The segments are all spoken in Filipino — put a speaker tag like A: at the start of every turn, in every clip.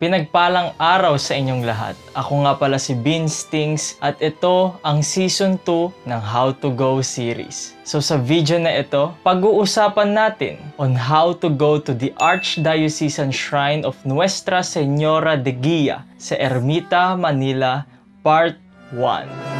A: Pinagpalang araw sa inyong lahat. Ako nga pala si Beans Things at ito ang Season 2 ng How to Go series. So sa video na ito, pag-uusapan natin on how to go to the Archdiocesan Shrine of Nuestra Señora de Guia sa Ermita, Manila, Part 1.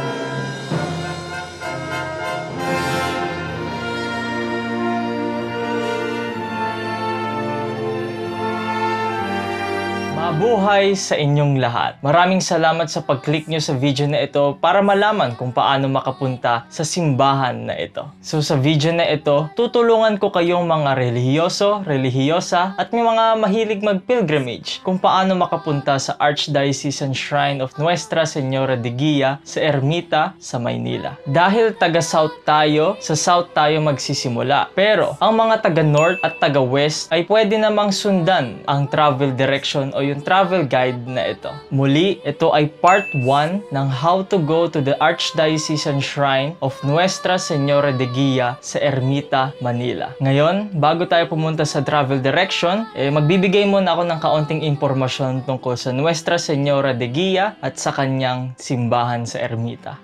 A: Mabuhay sa inyong lahat. Maraming salamat sa pag-click nyo sa video na ito para malaman kung paano makapunta sa simbahan na ito. So sa video na ito, tutulungan ko kayong mga relihiyoso, relihiyosa at may mga mahilig mag-pilgrimage kung paano makapunta sa Archdiocesan Shrine of Nuestra Señora de Guia sa Ermita sa Maynila. Dahil taga-South tayo, sa South tayo magsisimula. Pero ang mga taga-North at taga-West ay pwede namang sundan ang travel direction o yung travel guide na ito. Muli, ito ay part 1 ng how to go to the Archdiocesan Shrine of Nuestra Señora de Guia sa Ermita, Manila. Ngayon, bago tayo pumunta sa travel direction, magbibigay muna ako ng kaunting impormasyon tungkol sa Nuestra Señora de Guia at sa kanyang simbahan sa Ermita.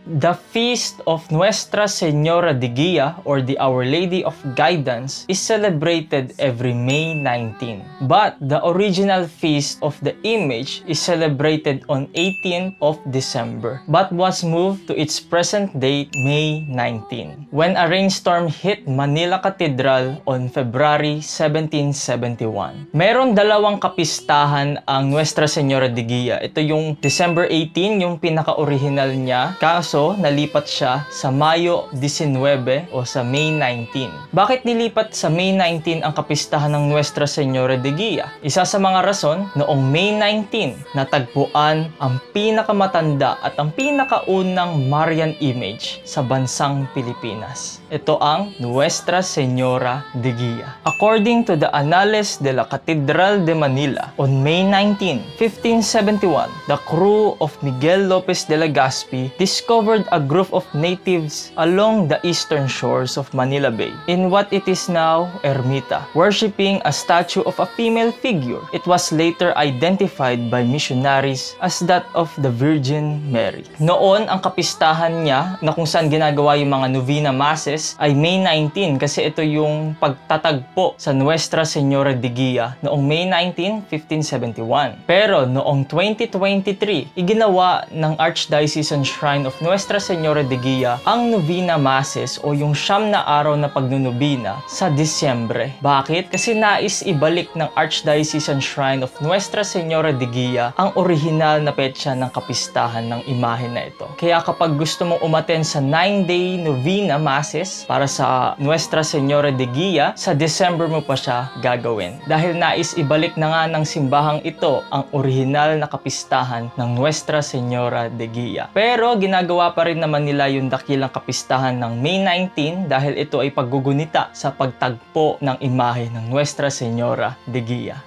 A: The Feast of Nuestra Señora de Guia or the Our Lady of Guidance is celebrated every May 19. But the original Feast of the Image is celebrated on 18th of December but was moved to its present date May 19 when a rainstorm hit Manila Cathedral on February 1771. Meron dalawang kapistahan ang Nuestra Señora de Guia. Ito yung December 18, yung pinaka-original niya. Kaso nalipat siya sa Mayo 19 o sa May 19. Bakit nilipat sa May 19 ang kapistahan ng Nuestra Señora de Guia? Isa sa mga rason, noong May 19, natagpuan ang pinakamatanda at ang pinakaunang Marian image sa bansang Pilipinas. Ito ang Nuestra Señora de Guia. According to the Annales de la Catedral de Manila, on May 19, 1571, the crew of Miguel Lopez de Legazpi discovered a group of natives along the eastern shores of Manila Bay in what it is now Ermita, worshipping a statue of a female figure. It was later identified by missionaries as that of the Virgin Mary. Noon, ang kapistahan niya na kung saan ginagawa yung mga novena masses ay May 19 kasi ito yung pagtatagpo sa Nuestra Señora de Guia noong May 19, 1571. Pero noong 2023, iginawa ng Archdiocesan Shrine of Nuestra Señora de Guia ang novena masses o yung siyam na araw na pagnunubina sa Disyembre. Bakit? Kasi nais ibalik ng Archdiocesan Shrine of Nuestra Señora de Guia ang orihinal na petsa ng kapistahan ng imahe na ito. Kaya kapag gusto mong umaten sa 9-day novena masses para sa Nuestra Señora de Guia, sa December mo pa siya gagawin. Dahil nais ibalik na nga ng simbahang ito ang orihinal na kapistahan ng Nuestra Señora de Guia. Pero ginagawa pa rin naman nila yung dakilang kapistahan ng May 19 dahil ito ay paggugunita sa pagtagpo ng imahe ng Nuestra Señora de Guia.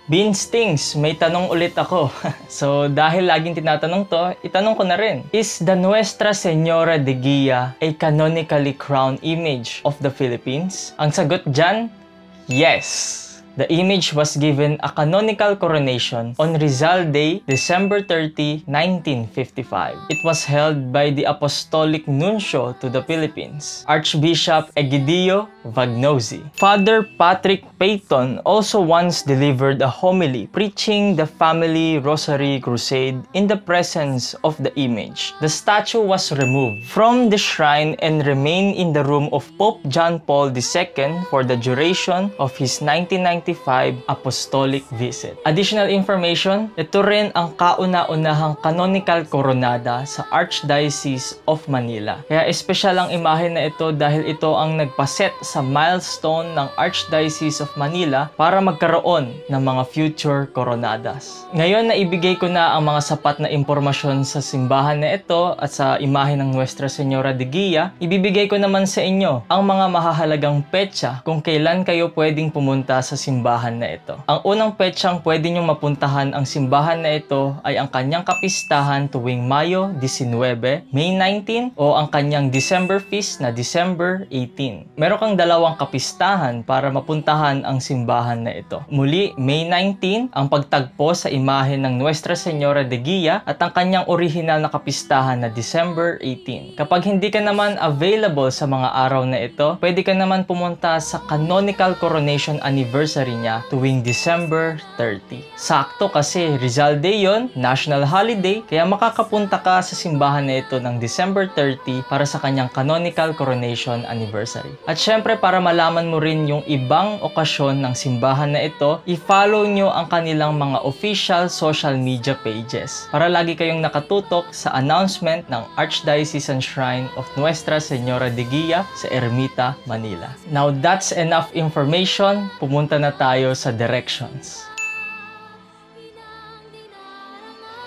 A: Beans Things, may tanong ulit ako. So dahil laging tinatanong to, itanong ko na rin. Is the Nuestra Señora de Guia a canonically crowned image of the Philippines? Ang sagot dyan, yes! The image was given a canonical coronation on Rizal Day, December 30, 1955. It was held by the Apostolic Nuncio to the Philippines, Archbishop Egidio Vagnosi. Father Patrick Peyton also once delivered a homily preaching the Family Rosary Crusade in the presence of the image. The statue was removed from the shrine and remained in the room of Pope John Paul II for the duration of his 1995 apostolic visit. Additional information, ito rin ang kauna-unahang canonical koronada sa Archdiocese of Manila. Kaya espesyal ang imahe na ito dahil ito ang nagpaset sa milestone ng Archdiocese of Manila para magkaroon ng mga future koronadas. Ngayon na ibigay ko na ang mga sapat na impormasyon sa simbahan na ito at sa imahe ng Nuestra Señora de Guia, ibibigay ko naman sa inyo ang mga mahahalagang petsa kung kailan kayo pwedeng pumunta sa simbahan simbahan na ito. Ang unang petsang pwede nyong mapuntahan ang simbahan na ito ay ang kanyang kapistahan tuwing Mayo 19, May 19 o ang kanyang December feast na December 18. Meron kang dalawang kapistahan para mapuntahan ang simbahan na ito. Muli, May 19 ang pagtagpo sa imahe ng Nuestra Señora de Guia at ang kanyang orihinal na kapistahan na December 18. Kapag hindi ka naman available sa mga araw na ito, pwede ka naman pumunta sa canonical coronation anniversary niya tuwing December 30. Sakto kasi Rizal Day yon, national holiday, kaya makakapunta ka sa simbahan na ito ng December 30 para sa kanyang canonical coronation anniversary. At syempre para malaman mo rin yung ibang okasyon ng simbahan na ito, i-follow nyo ang kanilang mga official social media pages para lagi kayong nakatutok sa announcement ng Archdiocesan Shrine of Nuestra Señora de Guia sa Ermita, Manila. Now that's enough information, pumunta na tayo sa directions.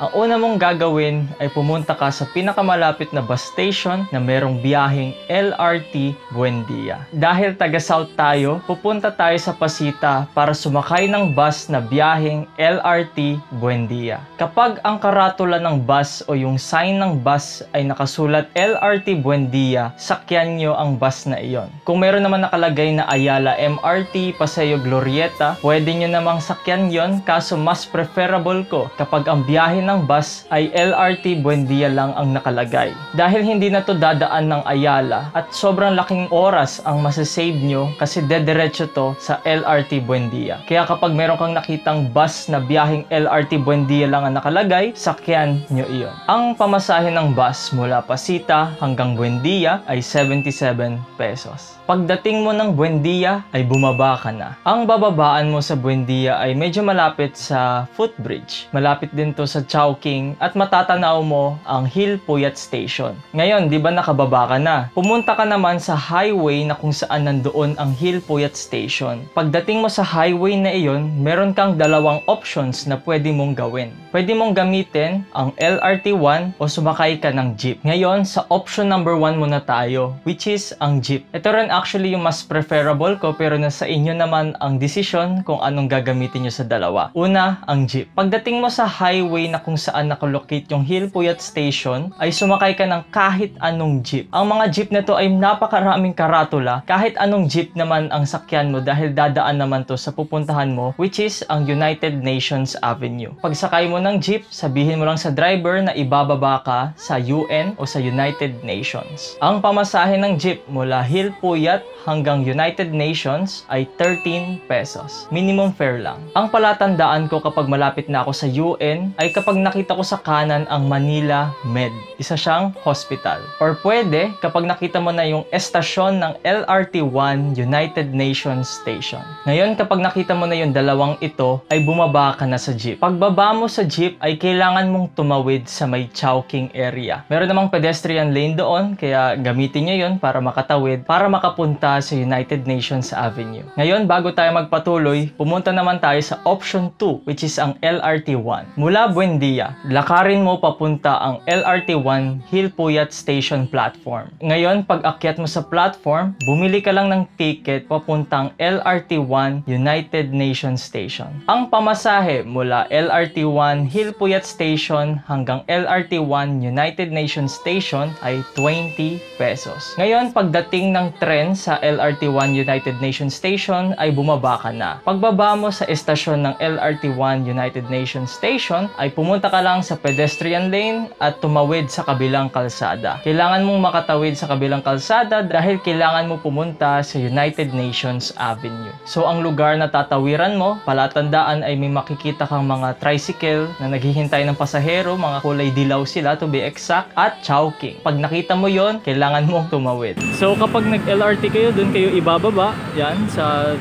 A: Ang una mong gagawin ay pumunta ka sa pinakamalapit na bus station na merong biyaheng LRT Buendia. Dahil taga-South tayo, pupunta tayo sa Pasita para sumakay ng bus na biyaheng LRT Buendia. Kapag ang karatula ng bus o yung sign ng bus ay nakasulat LRT Buendia, sakyan nyo ang bus na iyon. Kung meron naman nakalagay na Ayala MRT, Paseo Glorieta, pwede nyo namang sakyan yon, kaso mas preferable ko kapag ang biyahe ng bus ay LRT Buendia lang ang nakalagay. Dahil hindi na to dadaan ng Ayala at sobrang laking oras ang masasave nyo kasi dediretso to sa LRT Buendia. Kaya kapag meron kang nakitang bus na biyaheng LRT Buendia lang ang nakalagay, sakyan nyo iyon. Ang pamasahe ng bus mula Pasita hanggang Buendia ay 77 pesos. Pagdating mo ng Buendia ay bumaba ka na. Ang bababaan mo sa Buendia ay medyo malapit sa footbridge. Malapit din to sa Chowking at matatanaw mo ang Hill Puyat Station. Ngayon, di ba nakababa ka na? Pumunta ka naman sa highway na kung saan nandoon ang Hill Puyat Station. Pagdating mo sa highway na iyon, meron kang dalawang options na pwede mong gawin. Pwede mong gamitin ang LRT1 o sumakay ka ng jeep. Ngayon, sa option number 1 muna tayo, which is ang jeep. Ito rin actually yung mas preferable ko pero nasa inyo naman ang desisyon kung anong gagamitin nyo sa dalawa. Una, ang jeep. Pagdating mo sa highway na kung saan nakalocate yung Hill Puyat Station, ay sumakay ka ng kahit anong jeep. Ang mga jeep na to ay napakaraming karatula. Kahit anong jeep naman ang sakyan mo dahil dadaan naman to sa pupuntahan mo, which is ang United Nations Avenue. Pagsakay mo ng jeep, sabihin mo lang sa driver na ibababa ka sa UN o sa United Nations. Ang pamasahe ng jeep mula Hill Puyat hanggang United Nations ay 13 pesos. Minimum fare lang. Ang palatandaan ko kapag malapit na ako sa UN ay kapag nakita ko sa kanan ang Manila Med. Isa siyang hospital. Or pwede kapag nakita mo na yung estasyon ng LRT1 United Nations Station. Ngayon kapag nakita mo na yung dalawang ito ay bumaba ka na sa jeep. Pagbaba mo sa jeep ay kailangan mong tumawid sa may Chowking area. Meron namang pedestrian lane doon kaya gamitin nyo yun para makatawid para makapunta sa United Nations Avenue. Ngayon, bago tayo magpatuloy, pumunta naman tayo sa option 2, which is ang LRT1. Mula Buendia, lakarin mo papunta ang LRT1 Hill Puyat Station platform. Ngayon, pag akyat mo sa platform, bumili ka lang ng ticket papuntang LRT1 United Nations Station. Ang pamasahe mula LRT1 Hill Puyat Station hanggang LRT1 United Nations Station ay 20 pesos. Ngayon, pagdating ng tren sa LRT1 United Nations Station ay bumaba ka na. Pagbaba mo sa estasyon ng LRT1 United Nations Station ay pumunta ka lang sa pedestrian lane at tumawid sa kabilang kalsada. Kailangan mong makatawid sa kabilang kalsada dahil kailangan mo pumunta sa United Nations Avenue. So ang lugar na tatawiran mo, palatandaan ay may makikita kang mga tricycle na naghihintay ng pasahero, mga kulay dilaw sila to be exact, at Chowking. Pag nakita mo yon, kailangan mong tumawid. So kapag nag-LRT kayo, doon kayo ibababa, yan, sa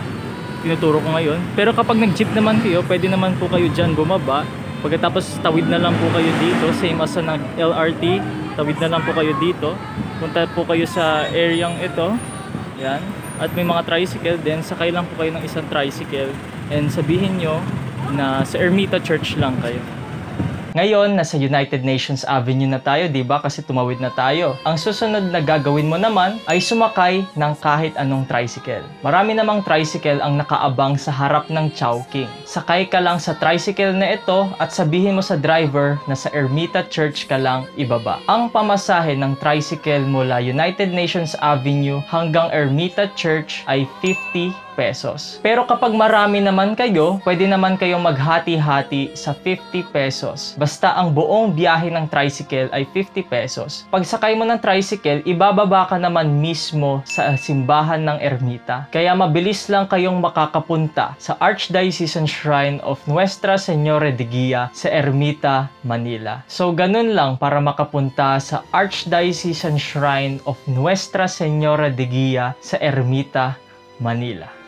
A: tinuturo ko ngayon. Pero kapag nag-jeep naman kayo, pwede naman po kayo dyan bumaba. Pagkatapos tawid na lang po kayo dito, same as sa nag-LRT, tawid na lang po kayo dito. Punta po kayo sa areang ito, yan. At may mga tricycle din, sakay lang po kayo ng isang tricycle. And sabihin nyo na sa Ermita Church lang kayo. Ngayon, nasa United Nations Avenue na tayo, di ba? Kasi tumawid na tayo. Ang susunod na gagawin mo naman ay sumakay ng kahit anong tricycle. Marami namang tricycle ang nakaabang sa harap ng Chowking. Sakay ka lang sa tricycle na ito at sabihin mo sa driver na sa Ermita Church ka lang ibaba. Ang pamasahe ng tricycle mula United Nations Avenue hanggang Ermita Church ay 50 pesos. Pero kapag marami naman kayo, pwede naman kayong maghati-hati sa 50 pesos. Basta ang buong biyahe ng tricycle ay 50 pesos. Pag sakay mo ng tricycle, ibababa ka naman mismo sa simbahan ng Ermita. Kaya mabilis lang kayong makakapunta sa Archdiocesan Shrine of Nuestra Señora de Guia sa Ermita, Manila. So ganun lang para makapunta sa Archdiocesan Shrine of Nuestra Señora de Guia sa Ermita, Manila.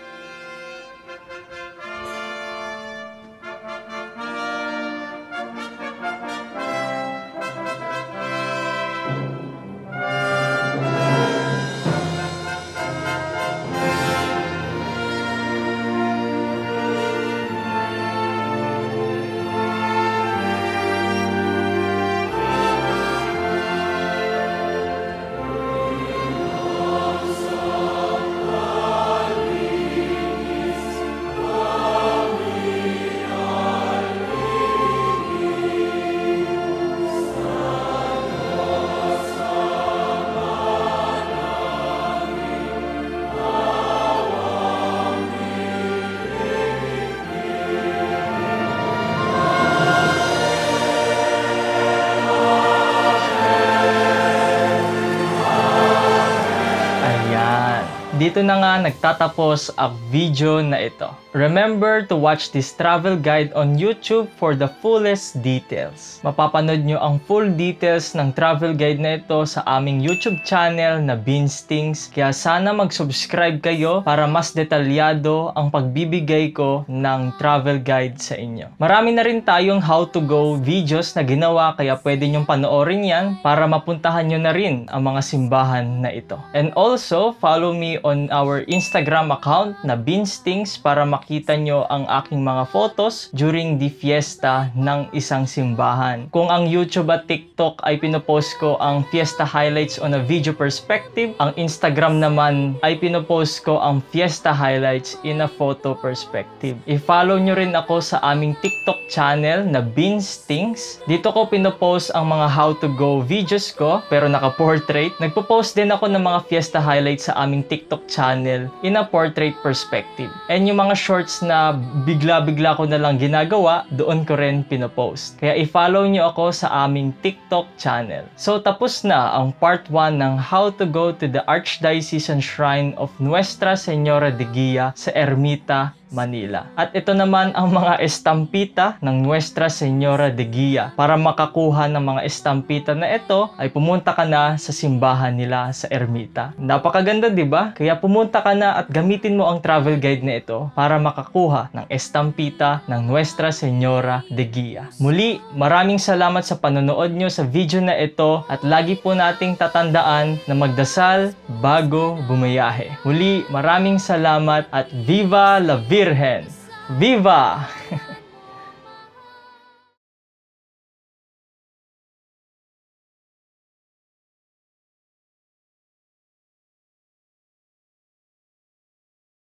A: Dito na nga nagtatapos ang video na ito. Remember to watch this travel guide on YouTube for the fullest details. Mapapanood nyo ang full details ng travel guide na ito sa aming YouTube channel na Beanstings. Kaya sana mag-subscribe kayo para mas detalyado ang pagbibigay ko ng travel guide sa inyo. Marami na rin tayong how to go videos na ginawa kaya pwede nyong panoorin yan para mapuntahan nyo na rin ang mga simbahan na ito. And also, follow me on our Instagram account na Beanstings para makita nyo ang aking mga photos during the fiesta ng isang simbahan. Kung ang YouTube at TikTok ay pinopost ko ang fiesta highlights on a video perspective, ang Instagram naman ay pinopost ko ang fiesta highlights in a photo perspective. I-follow nyo rin ako sa aming TikTok channel na Beanstings. Dito ko pinopost ang mga how to go videos ko pero naka-portrait. Nagpo-post din ako ng mga fiesta highlights sa aming TikTok channel in a portrait perspective. And yung mga shorts na bigla-bigla ko na lang ginagawa, doon ko rin pinopost. Kaya i-follow nyo ako sa aming TikTok channel. So tapos na ang part 1 ng how to go to the Archdiocesan Shrine of Nuestra Señora de Guia sa Ermita, Manila. At ito naman ang mga estampita ng Nuestra Señora de Guia. Para makakuha ng mga estampita na ito, ay pumunta ka na sa simbahan nila sa Ermita. Napakaganda, di ba? Kaya pumunta ka na at gamitin mo ang travel guide na ito para makakuha ng estampita ng Nuestra Señora de Guia. Muli, maraming salamat sa panonood nyo sa video na ito at lagi po nating tatandaan na magdasal bago bumayahe. Muli, maraming salamat at Viva la Virgen! Viva!